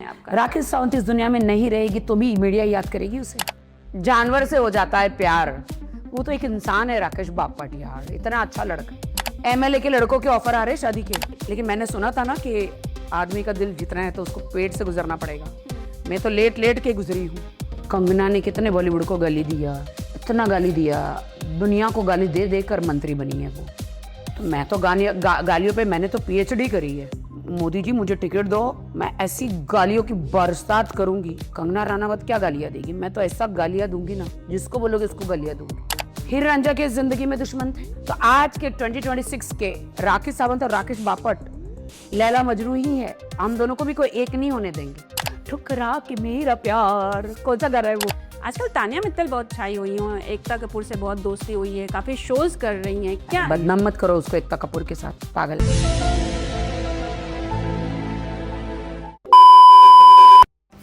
आपका? राकेश सावंत इस दुनिया में नहीं रहेगी तो भी मीडिया याद करेगी उसे। जानवर से हो जाता है प्यार, वो तो एक इंसान है राकेश बापट यार, इतना अच्छा लड़का। एमएलए के लड़कों के ऑफर आ रहे शादी के, लेकिन मैंने सुना था ना कि आदमी का दिल जितना है तो उसको पेट से गुजरना पड़ेगा। मैं तो लेट लेट के गुजरी हूँ। कंगना ने कितने बॉलीवुड को गाली दिया, इतना गाली दिया, दुनिया को गाली दे दे कर मंत्री बनी है वो। तो मैं तो गालियों पे मैंने तो पीएचडी करी है। मोदी जी मुझे टिकट दो, मैं ऐसी गालियों की बरसात करूंगी। कंगना रनावत क्या गालियां देगी, मैं तो ऐसा गालियां दूंगी ना, जिसको बोलोगे उसको गालियां दूंगी। हीर रांझा के जिंदगी में दुश्मन थे, तो आज के 2026 के राकेश सावंत और राकेश बापट लैला मजनू ही है। हम दोनों को भी कोई एक नहीं होने देंगे। ठुकरा के मेरा प्यार, कौन सा गा रहा है वो? आजकल तानिया मित्तल बहुत छाई हुई हैं, एकता कपूर से बहुत दोस्ती हुई है, काफी शोज कर रही हैं, क्या? बदनाम मत करो उसको एकता कपूर के साथ, पागल।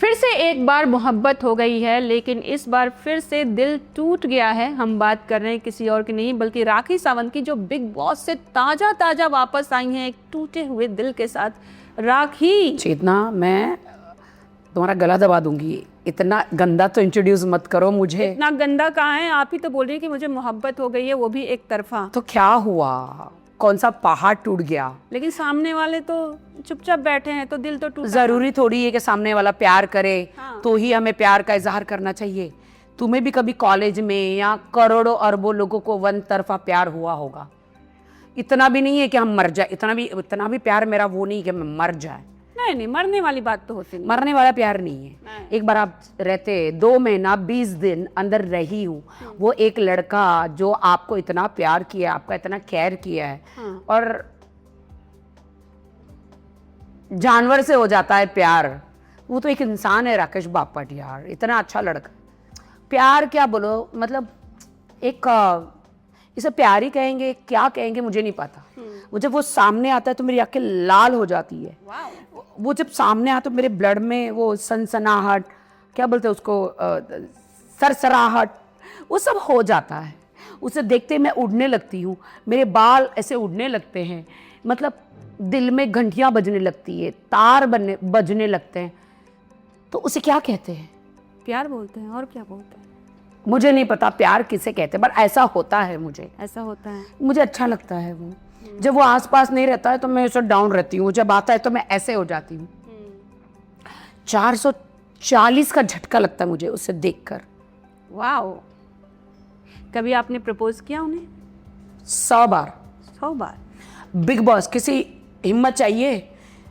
फिर से एक बार मोहब्बत हो गई है, लेकिन इस बार फिर से दिल टूट गया है। हम बात कर रहे हैं किसी और की नहीं बल्कि राखी सावंत की, जो बिग बॉस से ताजा वापस आई हैं एक टूटे हुए दिल के साथ। राखी चेतना, मैं तुम्हारा गला दबा दूंगी, इतना गंदा तो इंट्रोड्यूस मत करो मुझे। इतना गंदा कहाँ है, आप ही तो बोल रही हैं कि मुझे मोहब्बत हो गई है, वो भी एक तरफा। तो क्या हुआ, कौन सा पहाड़ टूट गया? लेकिन सामने वाले तो चुपचाप बैठे हैं, तो दिल तो टूटा। जरूरी थोड़ी है कि सामने वाला प्यार करे हाँ। तो ही हमें प्यार का इजहार करना चाहिए। तुम्हें भी कभी कॉलेज में या करोड़ों अरबों लोगों को वन तरफा प्यार हुआ होगा। इतना भी नहीं है कि हम मर जाए, इतना भी प्यार मेरा वो नहीं कि मैं मर जाए। नहीं, मरने वाली बात तो होती नहीं। मरने वाला प्यार नहीं है। नहीं। एक बार आप रहते 2 महीना 20 दिन अंदर रही हूँ, वो एक लड़का जो आपको इतना प्यार किया, आपका इतना केयर किया है, हाँ। और जानवर से हो जाता है प्यार, वो तो एक इंसान है राकेश बापट यार, इतना अच्छा लड़का। प्यार क्या बोलो, मतलब एक इसे प्यार ही कहेंगे, क्या कहेंगे मुझे नहीं पता। वो जब वो सामने आता है तो मेरी आंखें लाल हो जाती है। वो जब सामने आता तो मेरे ब्लड में वो सनसनाहट, क्या बोलते हैं उसको, सरसराहट, वो सब हो जाता है। उसे देखते ही मैं उड़ने लगती हूँ, मेरे बाल ऐसे उड़ने लगते हैं, मतलब दिल में घंटियाँ बजने लगती है, तार बजने लगते हैं। तो उसे क्या कहते हैं? प्यार बोलते हैं, और क्या बोलते हैं? मुझे नहीं पता प्यार किसे कहते हैं, पर ऐसा होता है। मुझे ऐसा होता है। मुझे अच्छा लगता है वो। जब वो आसपास नहीं रहता है तो मैं ऐसा डाउन रहती हूँ, जब आता है तो मैं ऐसे हो जाती हूँ। 440 का झटका लगता है मुझे उसे देखकर। वाओ। कभी आपने प्रपोज किया उन्हें? 100 बार। 100 बार? बिग बॉस, किसी हिम्मत चाहिए।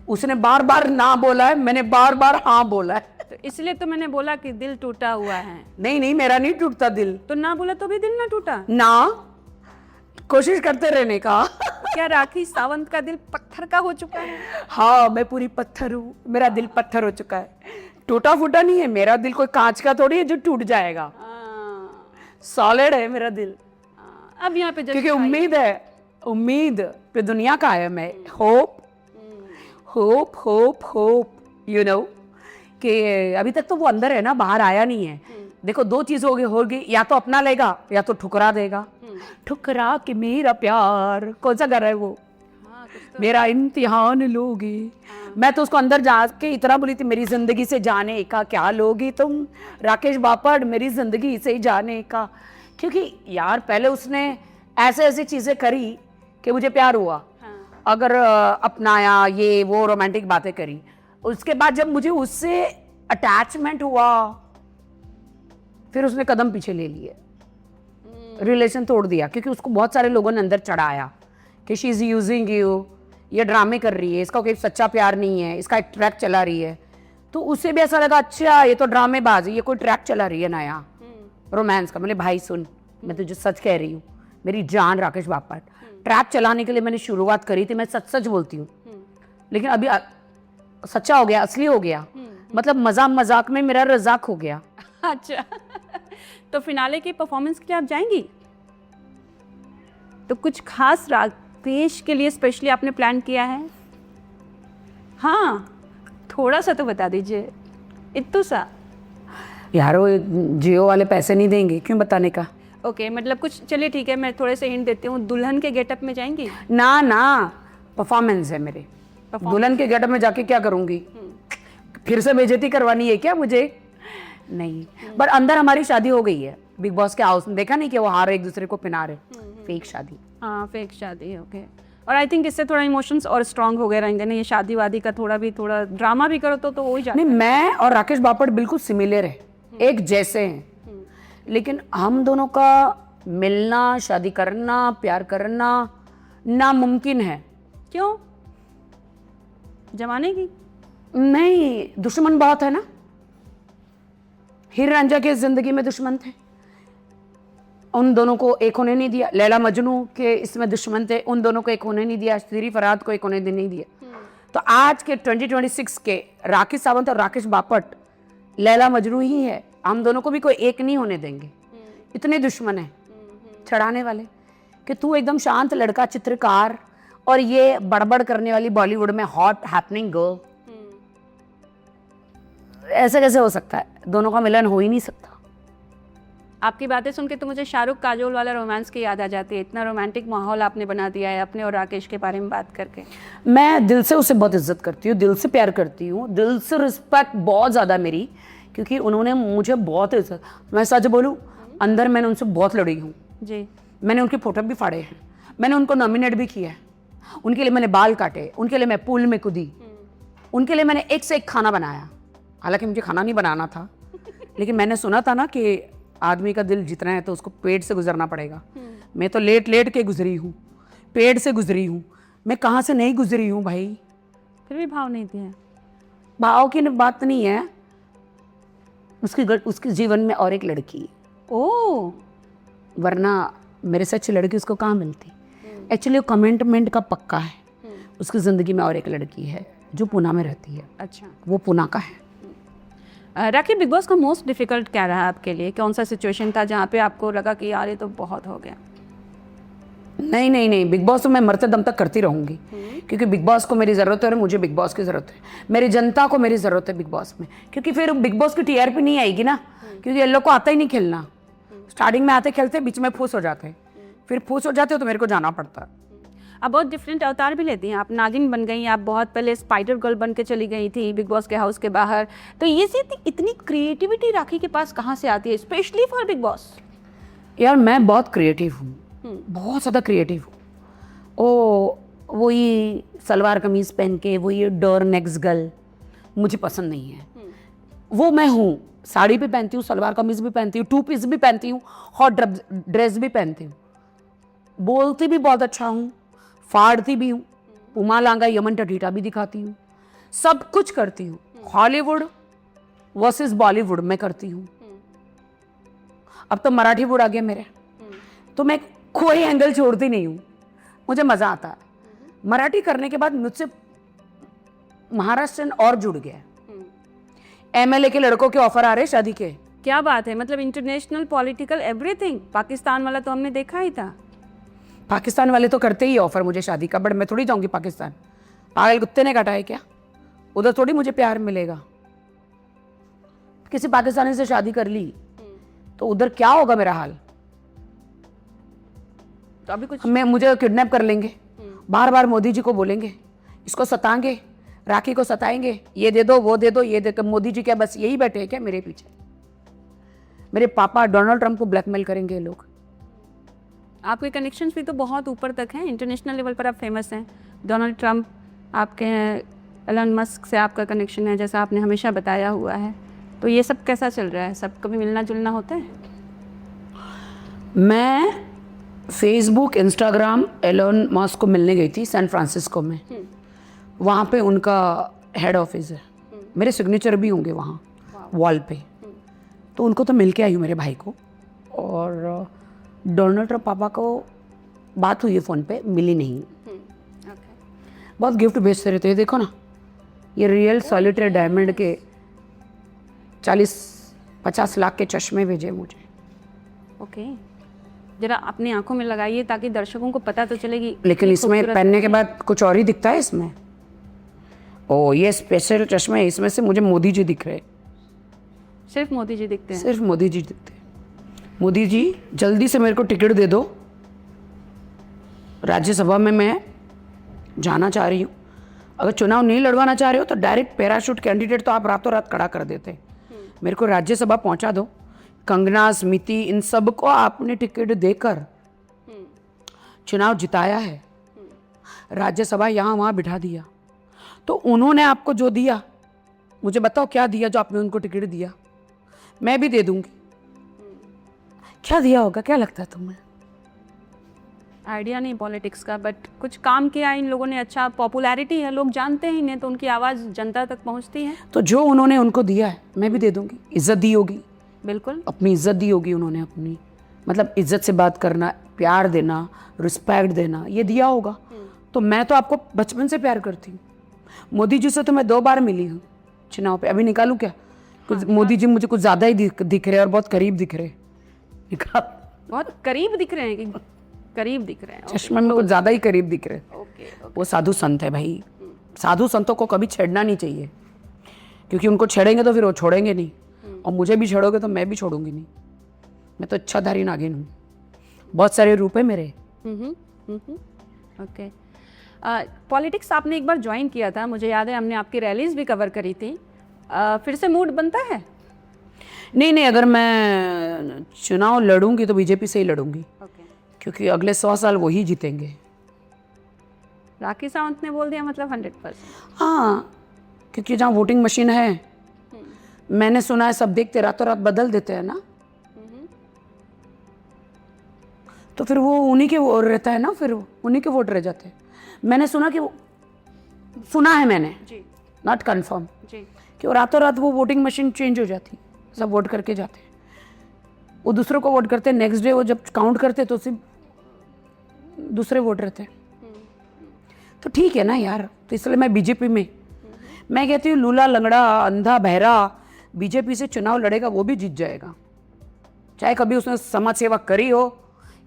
उसने बार बार ना बोला है, मैंने बार बार हाँ बोला है। तो इसलिए तो मैंने बोला कि दिल टूटा हुआ है। नहीं, मेरा नहीं टूटता दिल। तो ना बोला तो भी दिल ना टूटा? ना, कोशिश करते रहने का। क्या राखी सावंत का दिल पत्थर का हो चुका है? हाँ, मैं पूरी पत्थर हूँ, मेरा दिल पत्थर हो चुका है। टूटा फूटा नहीं है मेरा दिल, कोई कांच का थोड़ी है जो टूट जाएगा। सॉलिड है मेरा दिल। अब यहाँ पे क्योंकि उम्मीद पे दुनिया का है मैं। होप यू नो कि अभी तक तो वो अंदर है ना, बाहर आया नहीं है। देखो 2 चीज होगी, या तो अपना लेगा या तो ठुकरा देगा। ठुकरा के मेरा प्यार, कौन सा गा रहा है वो? मेरा इम्तिहान लोगी। मैं तो उसको अंदर जाके इतना बोली थी, मेरी जिंदगी से जाने का क्या लोगी तुम राकेश बापट, मेरी जिंदगी से जाने का। क्योंकि यार पहले उसने ऐसे चीजें करी कि मुझे प्यार हुआ। अगर अपनाया, ये वो रोमांटिक बातें करी, उसके बाद जब मुझे उससे अटैचमेंट हुआ फिर उसने कदम पीछे ले लिए, रिलेशन तोड़ दिया। क्योंकि उसको बहुत सारे लोगों ने अंदर चढ़ाया कि शी इज यूजिंग यू, ये ड्रामे कर रही है, इसका कोई सच्चा प्यार नहीं है, इसका एक ट्रैक चला रही है। तो उसे भी ऐसा लगा, अच्छा ये तो ड्रामेबाज है, ये कोई ट्रैक चला रही है नया रोमांस का। मैंने भाई सुन, मैं तुझे सच कह रही हूँ, मेरी जान राकेश बापट, ट्रैप चलाने के लिए मैंने शुरुआत करी थी, मैं सच बोलती हूँ, लेकिन अभी सच्चा हो गया, असली हो गया। मतलब मजाक में मेरा रजाक हो गया। अच्छा। तो फिनाले की परफॉर्मेंस के लिए आप जाएंगी? तो कुछ खास राकेश के लिए स्पेशली आपने प्लान किया है? हाँ, थोड़ा सा तो बता दीजिए, इत्तू सा। यार वो जियो वाले पैसे नहीं देंगे, क्यों बताने का? ओके, मतलब कुछ, चलिए ठीक है, मैं थोड़े से हिंट देती हूँ। दुल्हन के गेटअप में जाएंगी? ना, परफॉर्मेंस है मेरे। दुल्हन के गेटअप में जाके क्या करूंगी? फिर से बेइज्जती करवानी है क्या मुझे? नहीं, पर अंदर हमारी शादी हो गई है बिग बॉस के हाउस में। देखा नहीं कि वो हार एक दूसरे को पिना रहे, फेक शादी। हाँ, फेक शादी, ओके। और आई थिंक इससे थोड़ा इमोशंस और स्ट्रांग हो गए रहेंगे ना, ये शादी वादी का थोड़ा ड्रामा भी करो तो हो ही जाता नहीं, मैं और राकेश बापट बिल्कुल सिमिलर है, एक जैसे हैं, लेकिन हम दोनों का मिलना, शादी करना, प्यार करना नामुमकिन है। क्यों? जमाने की? नहीं, दुश्मन बहुत है ना। हीर रांझा के जिंदगी में दुश्मन थे, उन दोनों को एक होने नहीं दिया। लैला मजनू के इसमें दुश्मन थे, उन दोनों को एक होने नहीं दिया। श्री फरहाद को एक होने नहीं दिया। तो आज के 2026 के राकेश सावंत और राकेश बापट लैला मजनू ही है। हम दोनों को भी कोई एक नहीं होने देंगे, इतने दुश्मन है चढ़ाने वाले कि तू एकदम शांत लड़का, चित्रकार, और ये बड़बड़ करने वाली बॉलीवुड में हॉट हैपनिंग गर्ल। ऐसे कैसे हो सकता है? दोनों का मिलन हो ही नहीं सकता। आपकी बातें सुन के तो मुझे शाहरुख काजोल वाला रोमांस की याद आ जाती है। इतना रोमांटिक माहौल आपने बना दिया है अपने और राकेश के बारे में बात करके। मैं दिल से उसे बहुत इज्जत करती हूँ, दिल से प्यार करती हूँ, दिल से रिस्पेक्ट बहुत ज़्यादा मेरी, क्योंकि उन्होंने मुझे बहुत इज्जत। मैं सच बोलूँ, अंदर मैंने उनसे बहुत लड़ी हूँ जी। मैंने उनके फोटो भी फाड़े हैं, मैंने उनको नॉमिनेट भी किया है, उनके लिए मैंने बाल काटे, उनके लिए मैं पूल में कूदी, उनके लिए मैंने एक से एक खाना बनाया। हालांकि मुझे खाना नहीं बनाना था, लेकिन मैंने सुना था ना कि आदमी का दिल जितना है तो उसको पेट से गुजरना पड़ेगा। मैं तो लेट लेट के गुजरी हूँ, पेट से गुजरी हूँ, मैं कहाँ से नहीं गुजरी हूँ भाई। फिर भी भाव नहीं दिया। भाव की बात नहीं है, उसके जीवन में और एक लड़की है। ओह, वरना मेरे से अच्छी लड़की उसको कहाँ मिलती। एक्चुअली वो कमिटमेंट का पक्का है। उसकी ज़िंदगी में और एक लड़की है जो पुणे में रहती है। अच्छा। वो पुणे का है। राखी, बिग बॉस का मोस्ट डिफिकल्ट क्या रहा आपके लिए? कौन सा सिचुएशन था जहाँ पे आपको लगा कि यार ये तो बहुत हो गया? नहीं नहीं नहीं, बिग बॉस तो मैं मरते दम तक करती रहूँगी, क्योंकि बिग बॉस को मेरी ज़रूरत है और मुझे बिग बॉस की ज़रूरत है। मेरी जनता को मेरी ज़रूरत है बिग बॉस में, क्योंकि फिर बिग बॉस की टीआरपी नहीं आएगी ना, क्योंकि ये लोग को आता ही नहीं खेलना। स्टार्टिंग में आते खेलते, बीच में फूस हो जाते, फिर फूस हो जाते हो तो मेरे को जाना पड़ता है। आप बहुत डिफरेंट अवतार भी लेती हैं। आप नागिन बन गई, आप बहुत पहले स्पाइडर गर्ल बन के चली गई थी बिग बॉस के हाउस के बाहर। तो ये सी इतनी क्रिएटिविटी राखी के पास कहाँ से आती है, स्पेशली फॉर बिग बॉस? यार मैं बहुत क्रिएटिव हूँ, बहुत ज़्यादा क्रिएटिव हूँ। वो ये सलवार कमीज़ पहन के वो ये डोर नेक्स गर्ल मुझे पसंद नहीं है। वो मैं हूँ, साड़ी भी पहनती हूँ, सलवार कमीज़ भी पहनती हूँ, टू पीस भी पहनती हूँ, हॉट ड्रेस भी पहनती हूँ, बोलती भी बहुत अच्छा हूँ, फाड़ती भी हूँ, उमा लांगा यमन टटीटा भी दिखाती हूँ, सब कुछ करती हूँ। हॉलीवुड वर्सेस बॉलीवुड मैं करती हूँ। अब तो मराठी वुड आ गया मेरे, तो मैं कोई एंगल छोड़ती नहीं हूँ, मुझे मज़ा आता है। मराठी करने के बाद मुझसे महाराष्ट्र और जुड़ गया। एमएलए के लड़कों के ऑफर आ रहे शादी के। क्या बात है, मतलब इंटरनेशनल पॉलिटिकल एवरीथिंग। पाकिस्तान वाला तो हमने देखा ही था। पाकिस्तान वाले तो करते ही ऑफर मुझे शादी का, बट मैं थोड़ी जाऊंगी पाकिस्तान। पागल कुत्ते ने काटा है क्या? उधर थोड़ी मुझे प्यार मिलेगा। किसी पाकिस्तानी से शादी कर ली तो उधर क्या होगा मेरा हाल? तो अभी कुछ मुझे किडनैप कर लेंगे, बार बार मोदी जी को बोलेंगे, इसको सताएंगे, राखी को सताएंगे, ये दे दो वो दे दो ये दे दो। मोदी जी क्या बस यही बैठे हैं क्या मेरे पीछे? मेरे पापा डोनाल्ड ट्रंप को ब्लैकमेल करेंगे लोग। आपके कनेक्शंस भी तो बहुत ऊपर तक हैं, इंटरनेशनल लेवल पर आप फेमस हैं। डोनाल्ड ट्रंप आपके हैं, एलन मस्क से आपका कनेक्शन है, जैसा आपने हमेशा बताया हुआ है। तो ये सब कैसा चल रहा है? सब कभी मिलना जुलना होता है? मैं फेसबुक, इंस्टाग्राम, एलन मस्क को मिलने गई थी सैन फ्रांसिस्को में। वहाँ पे उनका हेड ऑफिस है, मेरे सिग्नेचर भी होंगे वहाँ वॉल पे। तो उनको तो मिल के आई हूँ, मेरे भाई को। और डोनाल्ड ट्रंप पापा को बात हुई है फ़ोन पे, मिली नहीं। बहुत गिफ्ट भेजते रहते हैं, देखो ना ये रियल सॉलिटेयर डायमंड के 40-50 लाख के चश्मे भेजे मुझे। ओके, जरा अपनी आंखों में लगाइए ताकि दर्शकों को पता तो चलेगी। लेकिन इसमें पहनने के बाद कुछ और ही दिखता है इसमें। ओ ये स्पेशल चश्मे, इसमें से मुझे मोदी जी दिख रहे। सिर्फ मोदी जी दिखते हैं? सिर्फ मोदी जी दिखते हैं। मोदी जी जल्दी से मेरे को टिकट दे दो, राज्यसभा में मैं जाना चाह रही हूँ। अगर चुनाव नहीं लड़वाना चाह रहे हो तो डायरेक्ट पैराशूट कैंडिडेट तो आप रातों रात खड़ा कर देते। मेरे को राज्यसभा पहुंचा दो, कंगना, स्मृति, इन सब को आपने टिकट देकर चुनाव जिताया है, राज्यसभा यहाँ वहाँ बिठा दिया, तो उन्होंने आपको जो दिया, मुझे बताओ क्या दिया जो आपने उनको टिकट दिया? मैं भी दे दूंगी। क्या दिया होगा, क्या लगता है तुम्हें? आइडिया नहीं पॉलिटिक्स का, बट कुछ काम किया इन लोगों ने, अच्छा पॉपुलैरिटी है, लोग जानते हैं इन्हें, तो उनकी आवाज़ जनता तक पहुंचती है। तो जो उन्होंने उनको दिया है मैं भी दे दूंगी। इज्जत दी होगी, बिल्कुल अपनी इज्जत दी होगी उन्होंने, अपनी मतलब इज्जत से बात करना, प्यार देना, रिस्पेक्ट देना, ये दिया होगा। तो मैं तो आपको बचपन से प्यार करती हूँ। मोदी जी से तो मैं 2 बार मिली हूँ चुनाव पे। अभी निकालूं क्या? कुछ मोदी जी मुझे कुछ ज़्यादा ही दिख रहे और बहुत करीब दिख रहे। निकाल। बहुत करीब दिख रहे हैं कि करीब दिख रहे हैं? चश्मे में कुछ ज़्यादा ही करीब दिख रहे। ओके। वो साधु संत है भाई, साधु संतों को कभी छेड़ना नहीं चाहिए, क्योंकि उनको छेड़ेंगे तो फिर वो छोड़ेंगे नहीं, और मुझे भी छेड़ोगे तो मैं भी छोड़ूंगी नहीं। मैं तो इच्छाधारी नागिन हूँ, बहुत सारे रूप है मेरे। ओके। पॉलिटिक्स आपने एक बार ज्वाइन किया था, मुझे याद है, हमने आपकी रैलीज भी कवर करी थी। फिर से मूड बनता है? नहीं, अगर मैं चुनाव लड़ूंगी तो बीजेपी से ही लड़ूंगी, क्योंकि अगले 100 साल वही जीतेंगे। राखी सावंत ने बोल दिया मतलब 100%? हाँ, क्योंकि जहाँ वोटिंग मशीन है, मैंने सुना है सब देखते रातों रात बदल देते हैं ना, तो फिर वो उन्हीं के वो रहता है ना, फिर उन्हीं के वोट रह जाते हैं। मैंने सुना कि वो, सुना है मैंने, नॉट कन्फर्म, कि वो रातों रात वो वोटिंग मशीन चेंज हो जाती, सब वोट करके जाते हैं, वो दूसरों को वोट करते हैं, नेक्स्ट डे वो जब काउंट करते तो सिर्फ दूसरे वोट रहते हैं। तो ठीक है ना यार, तो इसलिए मैं बीजेपी में, मैं कहती हूँ लूला लंगड़ा अंधा बहरा बीजेपी से चुनाव लड़ेगा वो भी जीत जाएगा, चाहे कभी उसने समाज सेवा करी हो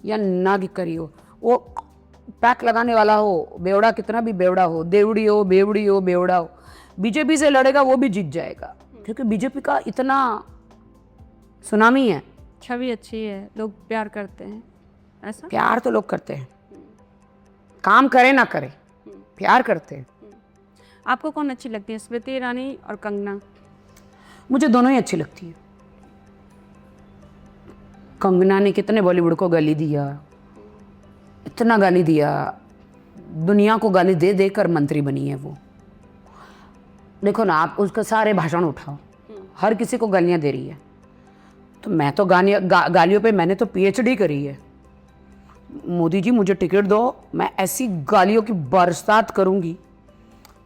या ना करी हो। वो पैक लगाने वाला हो, बेवड़ा कितना भी बेवड़ा हो, देवड़ी हो, बेवड़ी हो, बेवड़ा हो, बीजेपी से लड़ेगा वो भी जीत जाएगा, क्योंकि बीजेपी का इतना सुनामी है। छवि अच्छी है, लोग प्यार करते हैं, ऐसा? प्यार तो लोग करते हैं, काम करे ना करे, प्यार करते हैं। आपको कौन अच्छी लगती है, स्मृति ईरानी और कंगना? मुझे दोनों ही अच्छी लगती है। कंगना ने कितने बॉलीवुड को गाली दिया, इतना गाली दिया, दुनिया को गाली दे देकर मंत्री बनी है वो। देखो ना, आप उसका सारे भाषण उठाओ, हर किसी को गालियाँ दे रही है। तो मैं तो गालियों पे मैंने तो PhD करी है। मोदी जी मुझे टिकट दो, मैं ऐसी गालियों की बरसात करूंगी।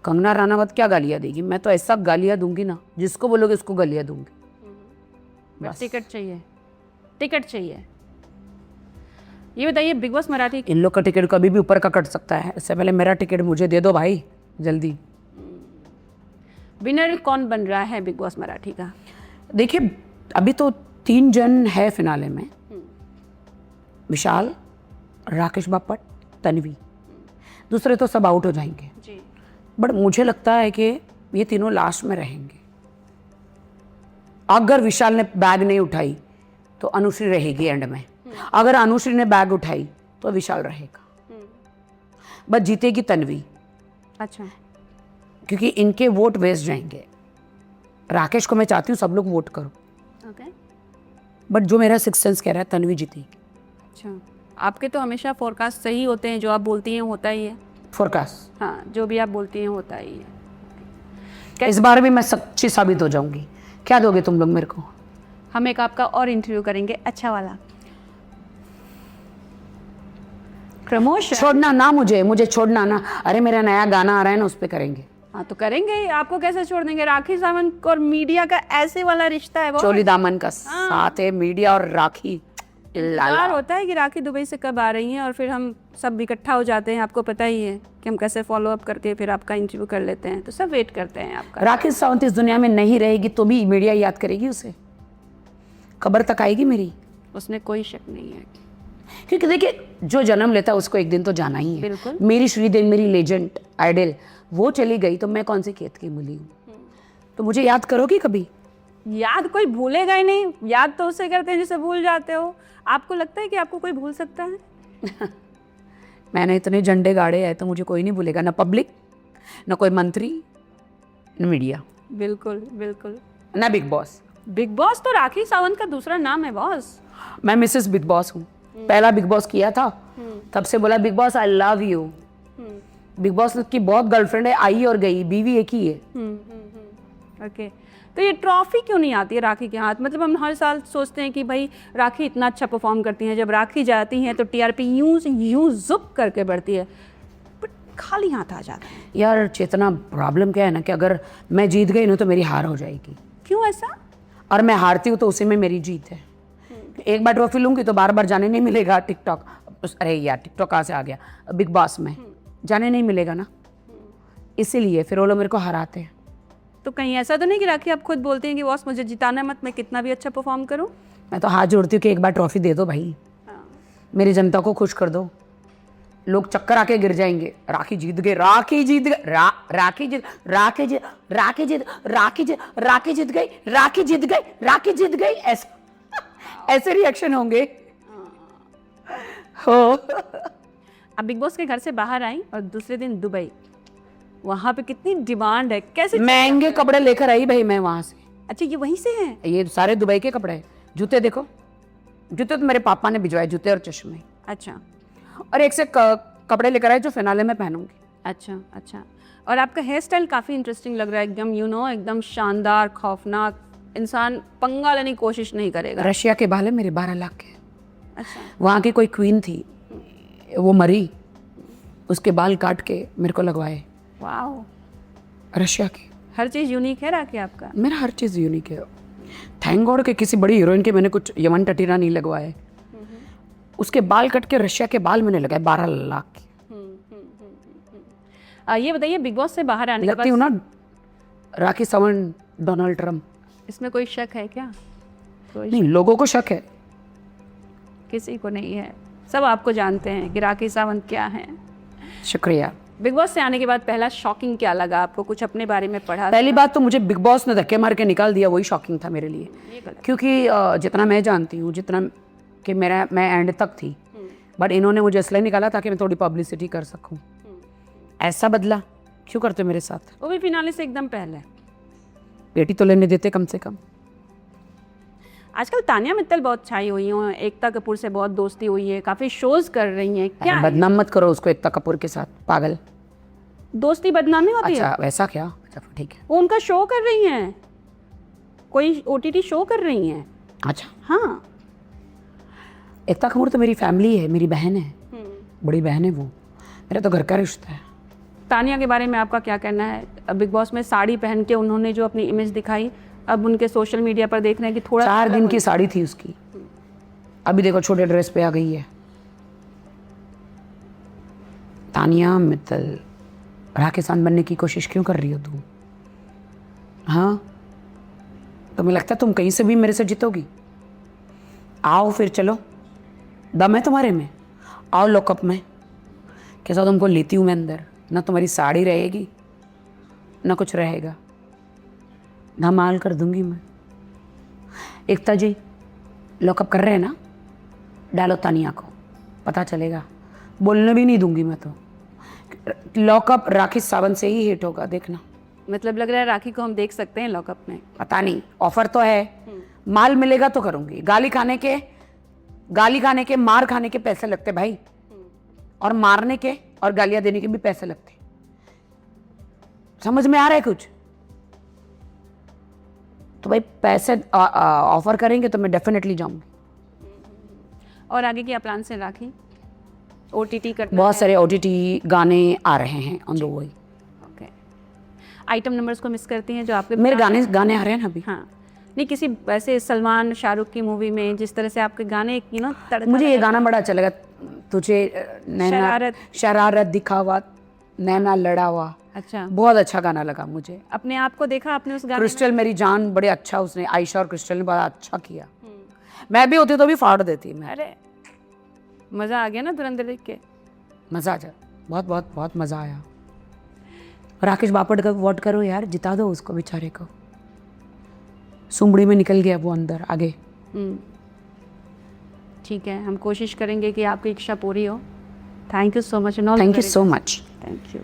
कंगना रनावत क्या गालियाँ देगी? मैं तो ऐसा गालियाँ दूंगी ना, जिसको बोलोगे उसको गालियाँ दूंगी। बस टिकट चाहिए, टिकट चाहिए। ये बताइए, बिग बॉस मराठी, इन लोग का टिकट कभी भी ऊपर का कट सकता है, इससे पहले मेरा टिकट मुझे दे दो भाई जल्दी। विनर कौन बन रहा है बिग बॉस मराठी का? देखिए, अभी तो 3 जन है फिनाले में, विशाल, राकेश बापट, तन्वी, दूसरे तो सब आउट हो जाएंगे। बट मुझे लगता है कि ये तीनों लास्ट में रहेंगे। अगर विशाल ने बैग नहीं उठाई तो अनुश्री रहेगी एंड में, अगर अनुश्री ने बैग उठाई तो विशाल रहेगा, बस जीतेगी तन्वी। अच्छा, क्योंकि इनके वोट वेस्ट जाएंगे। राकेश को मैं चाहती हूँ सब लोग वोट करो, बट जो मेरा सिक्स सेंस कह रहा है तन्वी जीतेगी। अच्छा, आपके तो हमेशा फोरकास्ट सही होते हैं, जो आप बोलती हैं होता ही है। फोरकास्ट? हाँ, जो भी आप बोलती हैं होता ही है। इस बार भी मैं सच्ची साबित हो जाऊंगी। क्या दोगे तुम लोग मेरे को? हम एक आपका और इंटरव्यू करेंगे, अच्छा वाला। प्रमोशन छोड़ना ना, मुझे छोड़ना ना। अरे मेरा नया गाना आ रहा है ना, उस पर करेंगे। हाँ तो करेंगे ही, आपको कैसे छोड़ देंगे? राखी सावंत और मीडिया का ऐसे वाला रिश्ता है, वो चोली दामन का साथ है, मीडिया और राखी। इंतजार होता है कि राखी दुबई से कब आ रही हैं, और फिर हम सब इकट्ठा हो जाते हैं। आपको पता ही है कि हम कैसे फॉलो अप करके फिर आपका इंटरव्यू कर लेते हैं, तो सब वेट करते हैं आपका। राखी सावंत इस दुनिया में नहीं रहेगी तो भी मीडिया याद करेगी उसे, खबर तक आएगी मेरी, उसमें कोई शक नहीं है। क्योंकि देखिए, जो जन्म लेता है उसको एक दिन तो जाना ही है। बिल्कुल। मेरी श्रीदेवी, मेरी लेजेंड आइडल, वो चली गई तो मैं कौन से खेत की मूली हूँ? तो मुझे याद करोगी कभी? याद कोई भूलेगा ही नहीं, याद तो उसे करते हैं जिसे भूल जाते हो। आपको लगता है कि आपको कोई भूल सकता है? मैंने इतने झंडे गाड़े हैं तो मुझे कोई नहीं भूलेगा, ना पब्लिक, न कोई मंत्री, न मीडिया, बिल्कुल बिल्कुल। न बिग बॉस। बिग बॉस तो राखी सावंत का दूसरा नाम है बॉस। मैं मिसेस बिग बॉस हूँ। पहला बिग बॉस किया था, तब से बोला big boss I love you. Big boss की बहुत गर्लफ्रेंड है, आई और गई, बीवी एक ही है। ओके, तो ये ट्रॉफी क्यों नहीं आती है राखी के हाथ? मतलब हम हर साल सोचते हैं कि भाई राखी इतना अच्छा परफॉर्म करती हैं, जब राखी जाती हैं तो टीआरपी यूं से यूं जुप करके बढ़ती है, बट खाली हाथ आ जाता है। यार चेतना, प्रॉब्लम क्या है ना कि अगर मैं जीत गई ना तो मेरी हार हो जाएगी, क्यों ऐसा? और मैं हारती हूँ तो उसी में मेरी जीत है। एक बार ट्रॉफी लूंगी तो बार बार जाने नहीं मिलेगा टिकटॉक, अरे यार टिकटॉक कहाँ से आ गया, बिग बॉस में जाने नहीं मिलेगा ना, इसीलिए फिर वो लोग मेरे को हराते हैं। तो कहीं ऐसा तो नहीं कि राखी आप खुद बोलते हैं कि बॉस मुझे जिताना मत, मैं कितना भी अच्छा परफॉर्म करूं? मैं तो हाथ जोड़ती हूँ कि एक बार ट्रॉफी दे दो भाई, मेरी जनता को खुश कर दो। लोग चक्कर आके गिर जाएंगे, राखी जीत गए, राखी जीत गए, राखी जीत, राखी जीत, राखी जीत, राखी जीत, राखी जीत गई, राखी जीत गई, राखी जीत गई, ऐसे रिएक्शन होंगे। हो अब बिग बॉस के घर से बाहर आई और दूसरे दिन दुबई, वहां पे कितनी डिमांड है, कैसे? महंगे कपड़े लेकर आई भाई मैं वहां से। अच्छा, ये वहीं से हैं? ये सारे दुबई के कपड़े हैं। जूते देखो, जूते तो मेरे पापा ने भिजवाए, जूते और चश्मे। अच्छा और एक से कपड़े लेकर आए जो फिनाले में पहनूंगी। अच्छा अच्छा। और आपका हेयर स्टाइल काफ़ी इंटरेस्टिंग लग रहा है, एकदम एकदम शानदार, खौफनाक, इंसान पंगा लेने की कोशिश नहीं करेगा। रशिया के बाल है मेरे 12 लाख के। अच्छा। वहाँ की कोई क्वीन थी, वो मरी, उसके बाल काट के मेरे को लगवाए। वाओ, रशिया की। हर चीज़ यूनिक है राखी आपका। मेरा हर चीज़ यूनिक है। थैंक गॉड के किसी बड़ी हीरोइन के मैंने कुछ यमन टटीरा नहीं लगवाए। उसके बाल कट के रशिया के बाल मैंने लगाए 12 लाख के। ये बताइए, बिग बॉस से बाहर आने के लगती हूँ बाद ना राखी सावंत डोनाल्ड ट्रम्प। इसमें कोई शक है क्या? कोई नहीं, लोगों को शक है। किसी को नहीं है, सब आपको जानते हैं कि राखी सावंत क्या है। शुक्रिया। बिग बॉस से आने के बाद पहला शॉकिंग क्या लगा आपको? कुछ अपने बारे में पढ़ा? पहली बात तो मुझे बिग बॉस ने धक्के मार के निकाल दिया, वही शॉकिंग था मेरे लिए। ये गलत। क्योंकि जितना मैं जानती हूँ, जितना कि मैं एंड तक थी, बट इन्होंने मुझे इसलिए निकाला ताकि मैं थोड़ी पब्लिसिटी कर सकूँ। ऐसा बदला क्यों करते मेरे साथ? वो भी फिनाले से एकदम पहले। बेटी तो लेने देते कम से कम। आजकल तानिया मित्तल बहुत छाई हुई हैं, एकता कपूर से बहुत दोस्ती हुई है, काफी शोज कर रही हैं, क्या है? बदनाम मत करो उसको एकता कपूर के साथ, पागल। दोस्ती बदनामी होती है? अच्छा वैसा क्या? अच्छा ठीक है। वो उनका शो कर रही हैं, कोई ओटीटी शो कर रही हैं। अच्छा हाँ। एकता कपूर तो मेरी फैमिली है, मेरी बहन है, बड़ी बहन है वो, मेरा तो घर का रिश्ता है। तानिया के बारे में आपका क्या कहना है? बिग बॉस में साड़ी पहन के उन्होंने जो अपनी इमेज दिखाई, अब उनके सोशल मीडिया पर देख रहे हैं कि थोड़ा 4 दिन की साड़ी थी उसकी, अभी देखो छोटे ड्रेस पे आ गई है। तानिया मित्तल, राखी सावंत बनने की कोशिश क्यों कर रही हो तुम? हाँ, तुम्हें लगता है तुम कहीं से भी मेरे से जीतोगी? आओ फिर, चलो, दम है तुम्हारे में, आओ लॉकअप में, कैसा तुमको लेती हूँ मैं अंदर। ना तुम्हारी साड़ी रहेगी, ना कुछ रहेगा, धमाल कर दूंगी मैं। एकता जी लॉकअप कर रहे हैं ना, डालो तानिया को, पता चलेगा, बोलने भी नहीं दूंगी मैं तो। लॉकअप राखी सावंत से ही हिट होगा, देखना। मतलब लग रहा है राखी को हम देख सकते हैं लॉकअप में। पता नहीं, ऑफर तो है, माल मिलेगा तो करूंगी। गाली खाने के मार खाने के पैसे लगते भाई, और मारने के और गालियां देने के भी पैसे लगते। समझ में आ रहा है कुछ? तो भाई पैसे ऑफर करेंगे तो मैं डेफिनेटली जाऊंगी। और आगे क्या प्लान है राखी? ओटीटी करना बहुत है? सारे ओटीटी गाने आ रहे हैं on the way. Okay. Item numbers को मिस करती हैं जो आपके मेरे गाने आ रहे हैं ना अभी। हाँ, नहीं किसी वैसे सलमान शाहरुख की मूवी में जिस तरह से आपके गाने तड़का मुझे ये गाना बड़ा अच्छा लगा, तुझे नैना शरारत दिखावा नैना लड़ावा। अच्छा, बहुत अच्छा गाना लगा मुझे। अपने आप को देखा आपने उस गाने में? क्रिस्टल मेरी जान बड़े अच्छा, उसने आयशा और क्रिस्टल ने बड़ा अच्छा किया। मैं भी होती तो भी फाड़ देती मैं। अरे मजा आ गया ना धुरंधर देख के? मजा आ जाए, बहुत बहुत बहुत मजा आया। राकेश बापट का वोट करो यार, जिता दो उसको बेचारे को। सुमड़ी में निकल गया वो अंदर आगे। ठीक है, हम कोशिश करेंगे कि आपकी इच्छा पूरी हो। Thank you so much. Thank you so much. Thank you.